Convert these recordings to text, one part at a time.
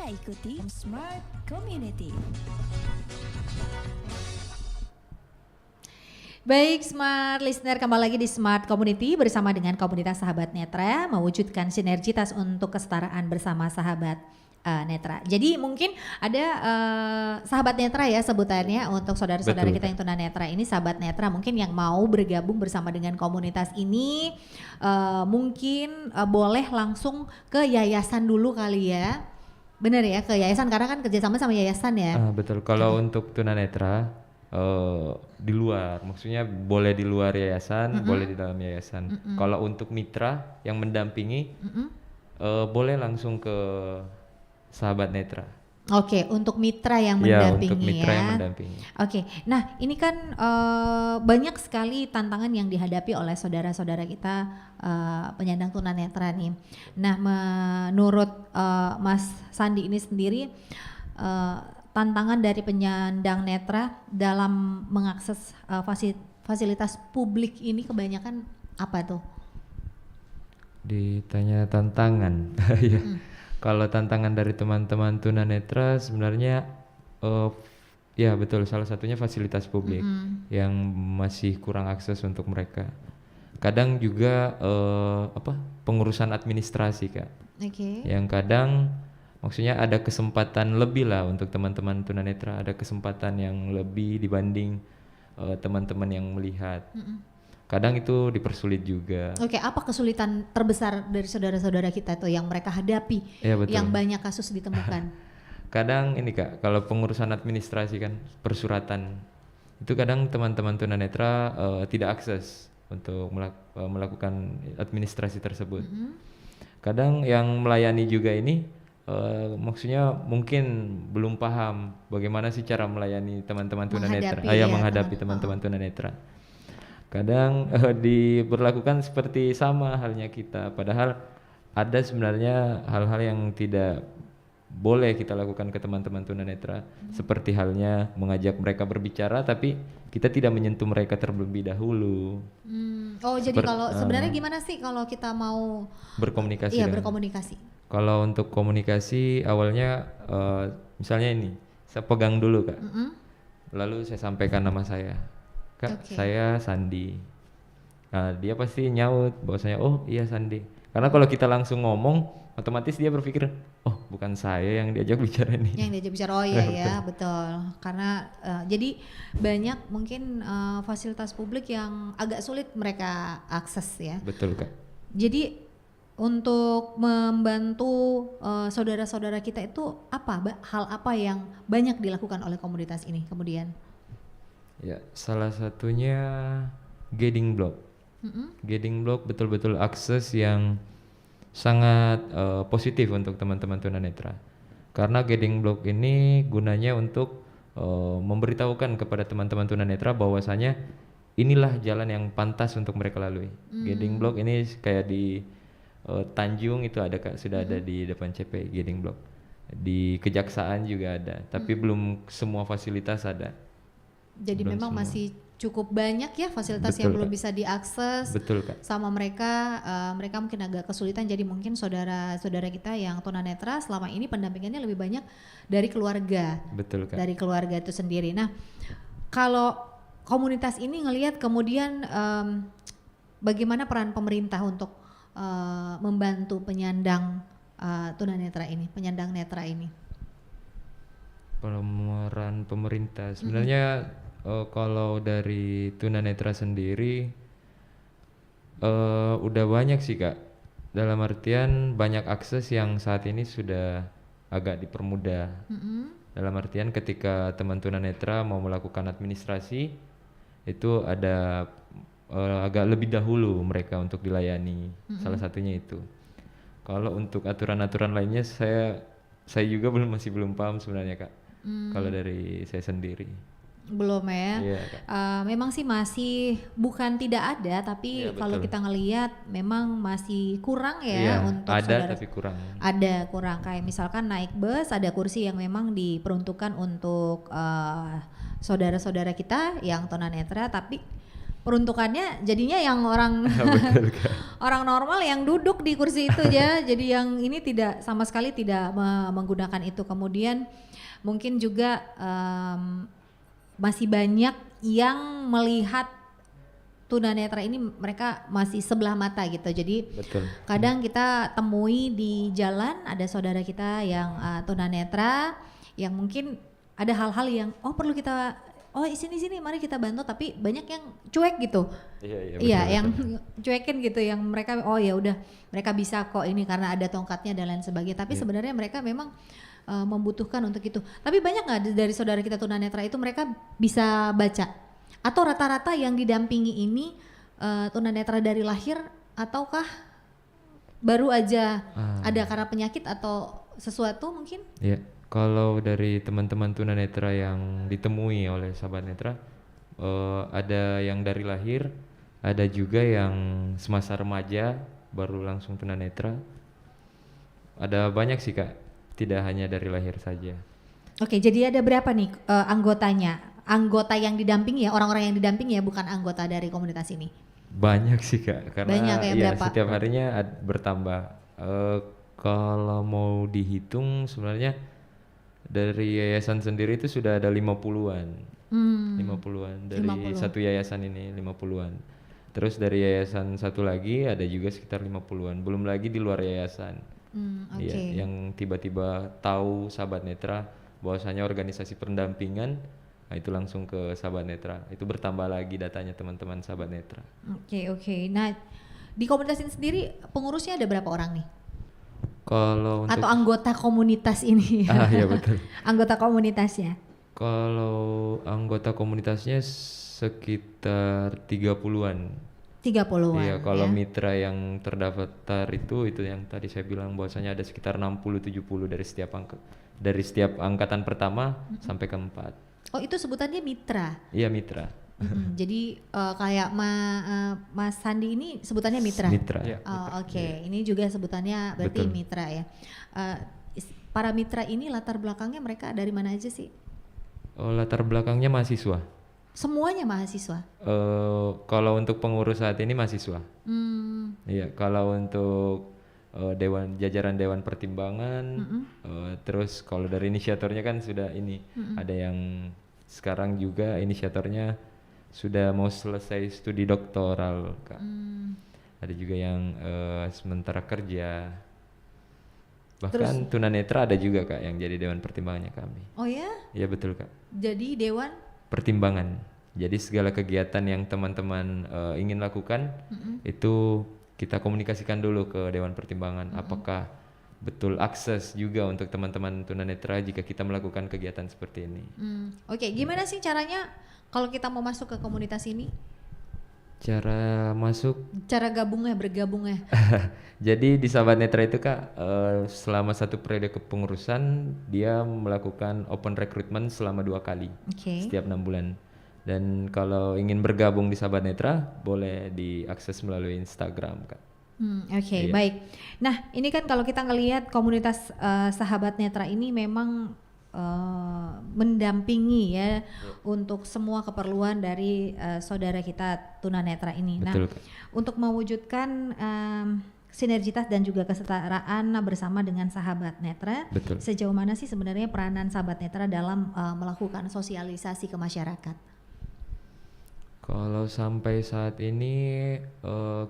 ikuti Smart Community. Baik, Smart Listener, kembali lagi di Smart Community bersama dengan komunitas Sahabat Netra mewujudkan sinergitas untuk kesetaraan bersama sahabat Netra. Jadi mungkin ada Sahabat Netra ya sebutannya untuk saudara-saudara kita yang tunanetra ini, Sahabat Netra mungkin yang mau bergabung bersama dengan komunitas ini mungkin boleh langsung ke yayasan dulu kali ya. Bener ya, ke yayasan karena kan kerjasama sama yayasan ya. Betul, kalau untuk tunanetra di luar, maksudnya boleh di luar yayasan, boleh di dalam yayasan. Kalau untuk mitra yang mendampingi, boleh langsung ke Sahabat Netra. Oke, untuk mitra yang Ya, mendampingi untuk mitra ya. yang mendampingi. Oke, nah ini kan banyak sekali tantangan yang dihadapi oleh saudara-saudara kita penyandang tunanetra nih. Nah, menurut Mas Sandi ini sendiri, tantangan dari penyandang netra dalam mengakses fasilitas publik ini kebanyakan apa tuh? Ditanya tantangan, ya. Kalau tantangan dari teman-teman tunanetra sebenarnya ya betul, salah satunya fasilitas publik yang masih kurang akses untuk mereka. Kadang juga pengurusan administrasi, Kak. Oke. Yang kadang maksudnya ada kesempatan lebih lah untuk teman-teman tunanetra, ada kesempatan yang lebih dibanding teman-teman yang melihat. Kadang itu dipersulit juga. Oke, apa kesulitan terbesar dari saudara-saudara kita tuh yang mereka hadapi, Ya, betul. yang banyak kasus ditemukan? Kadang ini, Kak, kalau pengurusan administrasi kan, persuratan, itu kadang teman-teman tunanetra tidak akses untuk melakukan administrasi tersebut. Kadang yang melayani juga ini maksudnya mungkin belum paham bagaimana sih cara melayani teman-teman tunanetra, menghadapi teman-teman tunanetra. Kadang diberlakukan seperti sama halnya kita, padahal ada sebenarnya hal-hal yang tidak boleh kita lakukan ke teman-teman tunanetra, seperti halnya mengajak mereka berbicara tapi kita tidak menyentuh mereka terlebih dahulu. Oh, jadi kalau sebenarnya gimana sih kalau kita mau Berkomunikasi. Iya, berkomunikasi. Kalau untuk komunikasi awalnya misalnya ini, saya pegang dulu, Kak. Lalu saya sampaikan nama saya. Kak, saya Sandi. Nah, dia pasti nyaut bahwasanya oh iya Sandi. Karena kalau kita langsung ngomong, otomatis dia berpikir, oh bukan saya yang diajak bicara nih. Yang diajak bicara, oh iya ya, betul. Karena jadi banyak mungkin fasilitas publik yang agak sulit mereka akses ya. Betul, Kak. Jadi untuk membantu saudara-saudara kita itu hal apa yang banyak dilakukan oleh komunitas ini kemudian? Ya, salah satunya guiding block. Guiding block betul-betul akses yang sangat positif untuk teman-teman tunanetra. Karena guiding block ini gunanya untuk memberitahukan kepada teman-teman tunanetra bahwasanya inilah jalan yang pantas untuk mereka lalui. Guiding block ini kayak di Tanjung itu ada, Kak, sudah ada di depan CP guiding block. Di Kejaksaan juga ada, tapi belum semua fasilitas ada. Jadi Belum memang semua. masih cukup banyak ya fasilitas Betul, yang belum Kak. bisa diakses. Betul, Kak. Sama mereka, mereka mungkin agak kesulitan. Jadi mungkin saudara-saudara kita yang tunanetra selama ini pendampingannya lebih banyak dari keluarga. Betul, Kak. Dari keluarga itu sendiri. Nah, kalau komunitas ini ngelihat kemudian bagaimana peran pemerintah untuk membantu penyandang tunanetra ini, penyandang netra ini? Pemeran pemerintah sebenarnya kalau dari tunanetra sendiri udah banyak sih, Kak. Dalam artian banyak akses yang saat ini sudah agak dipermudah. Dalam artian ketika teman tunanetra mau melakukan administrasi itu ada agak lebih dahulu mereka untuk dilayani. Salah satunya itu. Kalau untuk aturan-aturan lainnya saya juga masih belum paham sebenarnya, Kak. Kalau dari saya sendiri. Belum ya. Iya, Kak. Memang sih masih bukan tidak ada, tapi Iya, kalau betul. kita ngelihat memang masih kurang ya Iya, untuk ada saudara. tapi kurang. Ada kurang, kayak misalkan naik bus ada kursi yang memang diperuntukkan untuk saudara-saudara kita yang tunanetra, tapi peruntukannya jadinya yang orang Betul Kak. orang normal yang duduk di kursi itu aja, jadi yang ini tidak sama sekali tidak menggunakan itu. Kemudian mungkin juga masih banyak yang melihat tunanetra ini mereka masih sebelah mata gitu. Jadi Betul. kadang kita temui di jalan ada saudara kita yang tunanetra yang mungkin ada hal-hal yang perlu kita sini mari kita bantu, tapi banyak yang cuek gitu. Iya, Iya, betul, yang betul. cuekin gitu, yang mereka ya udah mereka bisa kok ini karena ada tongkatnya dan lain sebagainya. Tapi Iya. sebenarnya mereka memang membutuhkan untuk itu. Tapi banyak nggak dari saudara kita tunanetra itu mereka bisa baca? Atau rata-rata yang didampingi ini tunanetra dari lahir ataukah baru aja ada karena penyakit atau sesuatu mungkin? Ya, kalau dari teman-teman tunanetra yang ditemui oleh sahabat netra, ada yang dari lahir, ada juga yang semasa remaja baru langsung tunanetra. Ada banyak sih Kak, tidak hanya dari lahir saja. Oke, jadi ada berapa nih anggotanya? Anggota yang didampingi ya, orang-orang yang didampingi ya, bukan anggota dari komunitas ini. Banyak sih Kak, karena Banyak ya, ya berapa? setiap harinya bertambah. Kalau mau dihitung sebenarnya dari yayasan sendiri itu sudah ada 50-an. 50-an dari 50. satu yayasan ini 50-an. Terus dari yayasan satu lagi ada juga sekitar 50-an. Belum lagi di luar yayasan. Oke. Iya, yang tiba-tiba tahu sahabat netra bahwasanya organisasi pendampingan, nah itu langsung ke sahabat netra. Itu bertambah lagi datanya teman-teman sahabat netra. Oke. Nah, di komunitas ini sendiri pengurusnya ada berapa orang nih? Kalau untuk Atau anggota komunitas ini? ya betul. Anggota komunitasnya? Kalau anggota komunitasnya sekitar 30-an. 30-an. Iya, kalau ya. mitra yang terdaftar itu yang tadi saya bilang bahwasanya ada sekitar 60-70 dari setiap angkatan pertama sampai keempat. Oh, itu sebutannya mitra. Iya, mitra. Jadi kayak Mas Sandi ini sebutannya mitra. Mitra. Iya. Oh, oke. Ini juga sebutannya berarti Betul. mitra ya. Para mitra ini latar belakangnya mereka dari mana aja sih? Oh, latar belakangnya mahasiswa. Semuanya mahasiswa. Kalau untuk pengurus saat ini mahasiswa. Iya, kalau untuk jajaran dewan pertimbangan, terus kalau dari inisiatornya kan sudah ini ada yang sekarang juga inisiatornya sudah mau selesai studi doktoral Kak. Ada juga yang sementara kerja. Bahkan tunanetra ada juga Kak yang jadi dewan pertimbangannya kami. Oh ya? Iya betul Kak. Jadi dewan Pertimbangan. Jadi segala kegiatan yang teman-teman ingin lakukan itu kita komunikasikan dulu ke dewan pertimbangan. Apakah betul akses juga untuk teman-teman tunanetra jika kita melakukan kegiatan seperti ini. Oke, gimana sih caranya kalau kita mau masuk ke komunitas ini? Cara masuk, Cara bergabungnya. jadi di Sahabat Netra itu Kak, selama satu periode kepengurusan dia melakukan open recruitment selama 2 kali Oke. setiap 6 bulan. Dan kalau ingin bergabung di Sahabat Netra boleh diakses melalui Instagram Kak. Oke, Iya. baik. Nah, ini kan kalau kita ngelihat komunitas Sahabat Netra ini memang mendampingi ya untuk semua keperluan dari saudara kita tunanetra ini. Betul Nah, Kak. untuk mewujudkan sinergitas dan juga kesetaraan bersama dengan Sahabat Netra, Betul. sejauh mana sih sebenarnya peranan Sahabat Netra dalam melakukan sosialisasi ke masyarakat? Kalau sampai saat ini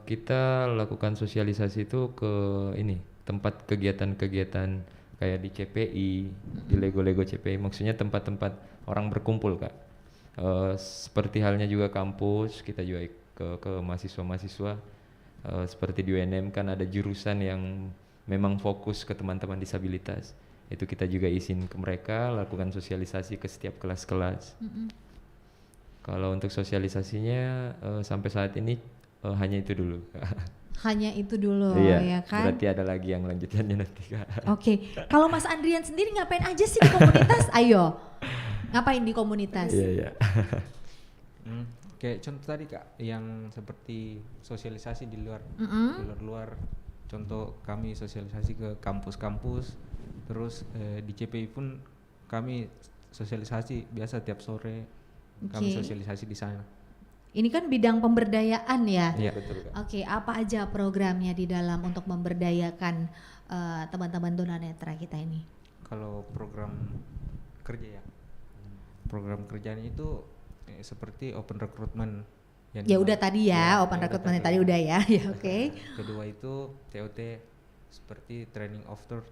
kita lakukan sosialisasi itu ke ini tempat kegiatan-kegiatan kayak di CPI, di Lego-Lego CPI, maksudnya tempat-tempat orang berkumpul Kak. Seperti halnya juga kampus, kita juga ke mahasiswa-mahasiswa. Seperti di UNM kan ada jurusan yang memang fokus ke teman-teman disabilitas. Itu kita juga izin ke mereka, lakukan sosialisasi ke setiap kelas-kelas. Kalau untuk sosialisasinya sampai saat ini hanya itu dulu. Hanya itu dulu Iya, ya kan? berarti ada lagi yang lanjutannya nanti Kak. Oke, kalau Mas Andrian sendiri ngapain aja sih di komunitas? Ayo, ngapain di komunitas? Iya, iya. Kayak contoh tadi Kak, yang seperti sosialisasi di luar, contoh kami sosialisasi ke kampus-kampus, terus di CPI pun kami sosialisasi biasa tiap sore, kami Oke. sosialisasi di sana. Ini kan bidang pemberdayaan ya. Iya. Betul Kak. Oke, apa aja programnya di dalam untuk memberdayakan teman-teman tunanetra kita ini? Kalau program kerja ya, program kerjanya itu seperti open recruitment. yang Ya dimana- udah tadi ya, ya, open yang recruitment udah tadi udah ya. Ya oke. Kedua itu TOT seperti training after,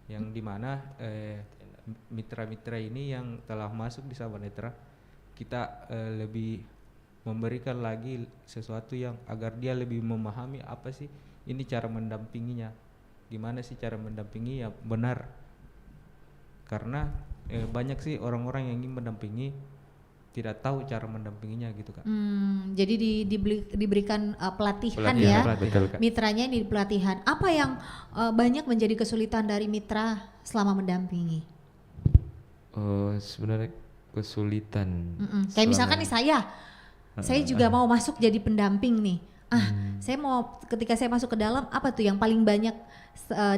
yang dimana mitra-mitra ini yang telah masuk di Sahabat Netra, kita lebih memberikan lagi sesuatu yang agar dia lebih memahami apa sih ini cara mendampinginya, gimana sih cara mendampingi yang benar, karena banyak sih orang-orang yang ingin mendampingi tidak tahu cara mendampinginya gitu Kak. Jadi diberikan pelatihan Pelatihan, ya. betul Kak. Mitranya ini pelatihan. Apa yang banyak menjadi kesulitan dari mitra selama mendampingi? Sebenarnya kesulitan. Kayak misalkan selama- nih saya juga mau masuk jadi pendamping nih. Saya mau ketika saya masuk ke dalam, apa tuh yang paling banyak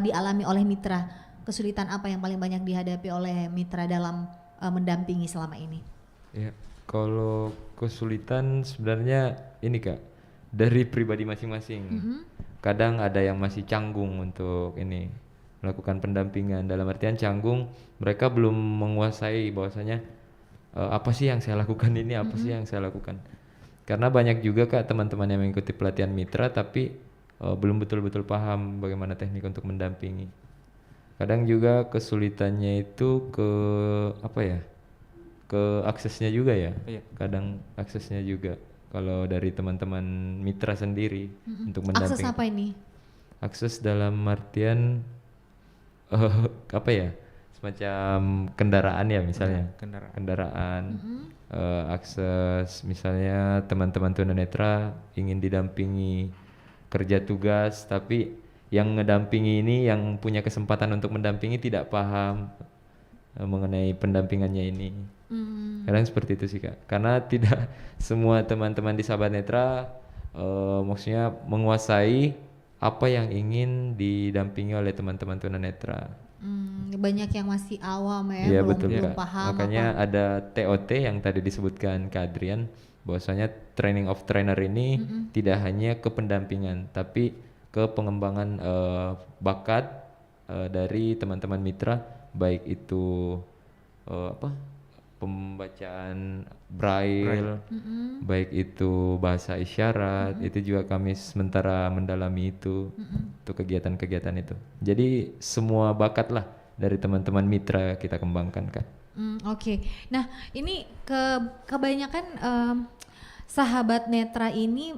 dialami oleh mitra? Kesulitan apa yang paling banyak dihadapi oleh mitra dalam mendampingi selama ini? Ya, kalau kesulitan sebenarnya ini Kak, dari pribadi masing-masing. Kadang ada yang masih canggung untuk ini melakukan pendampingan. Dalam artian canggung, mereka belum menguasai bahwasanya apa sih yang saya lakukan ini, apa sih yang saya lakukan. Karena banyak juga Kak teman-teman yang mengikuti pelatihan mitra tapi belum betul-betul paham bagaimana teknik untuk mendampingi. Kadang juga kesulitannya itu ke apa ya? Ke aksesnya juga ya. Iya. Kadang aksesnya juga kalau dari teman-teman mitra sendiri untuk mendampingi. Akses apa ini? Akses dalam artian apa ya? Semacam kendaraan ya misalnya. Kendaraan. Akses misalnya teman-teman tunanetra ingin didampingi kerja tugas tapi yang ngedampingi ini yang punya kesempatan untuk mendampingi tidak paham mengenai pendampingannya ini. Kadang seperti itu sih Kak. Karena tidak semua teman-teman di Sahabat Netra maksudnya menguasai apa yang ingin didampingi oleh teman-teman tunanetra. Banyak yang masih awam ya, Iya belum betul belum Kak. paham Makanya apa. ada TOT yang tadi disebutkan Kak Adrian, bahwasanya training of trainer ini tidak hanya ke pendampingan tapi ke pengembangan bakat dari teman-teman mitra, baik itu pembacaan braille, baik itu bahasa isyarat, itu juga kami sementara mendalami itu untuk kegiatan-kegiatan itu. Jadi semua bakat lah dari teman-teman mitra kita kembangkan Kak. Oke. Nah, ini kebanyakan Sahabat Netra ini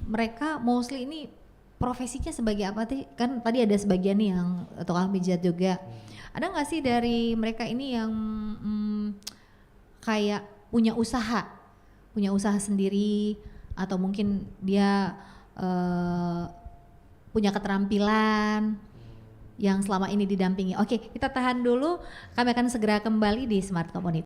mereka mostly ini profesinya sebagai apa sih? Kan tadi ada sebagian nih yang tukang pijat juga. Ada nggak sih dari mereka ini yang kayak punya usaha sendiri, atau mungkin dia punya keterampilan yang selama ini didampingi? Oke, kita tahan dulu. Kami akan segera kembali di Smart Community.